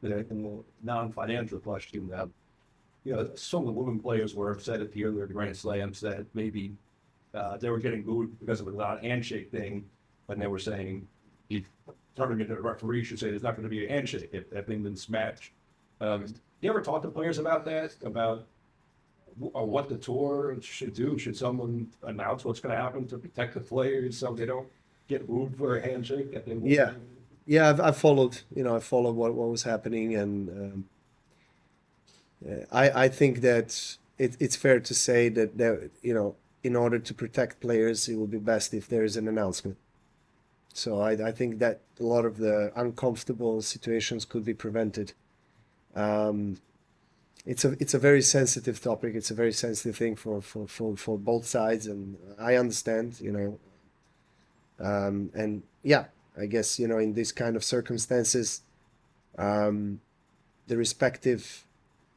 the non-financial question that, some of the women players were upset at the earlier Grand Slams that maybe they were getting booed because of a non-handshake thing, and they were saying the tournament referee should say there's not going to be a handshake if that thing been smashed. You ever talk to players about that? About what the tour should do? Should someone announce what's going to happen to protect the players so they don't get booed for a handshake? Yeah, yeah. I followed. I followed what was happening, and I think that it's fair to say that in order to protect players, it would be best if there is an announcement. So I think that a lot of the uncomfortable situations could be prevented. Um, it's a very sensitive topic. It's a very sensitive thing for both sides, and I understand. And yeah, I guess in these kind of circumstances, um, the respective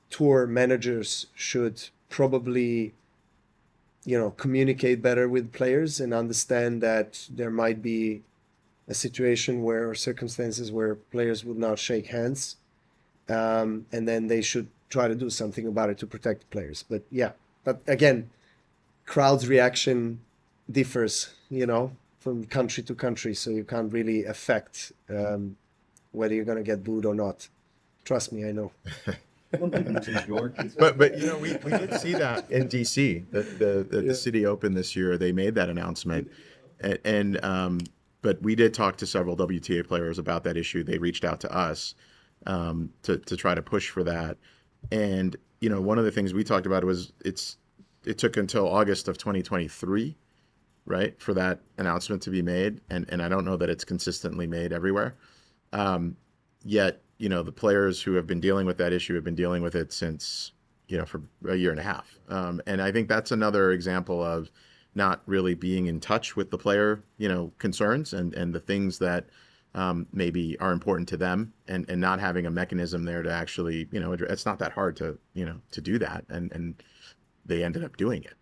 tour managers should probably communicate better with players and understand that there might be a situation where or circumstances where players would not shake hands, and then they should try to do something about it to protect the players. But yeah, but again, crowd's reaction differs, from country to country, so you can't really affect whether you're going to get booed or not. Trust me, I know. But we did see that in DC, the City Open this year. They made that announcement, and but we did talk to several WTA players about that issue. They reached out to us to try to push for that. And one of the things we talked about was it took until August of 2023, right, for that announcement to be made, and I don't know that it's consistently made everywhere. Yet the players who have been dealing with that issue have been dealing with it since for a year and a half, and I think that's another example of not really being in touch with the player concerns and the things that maybe are important to them, and not having a mechanism there to actually it's not that hard to to do that, and they ended up doing it.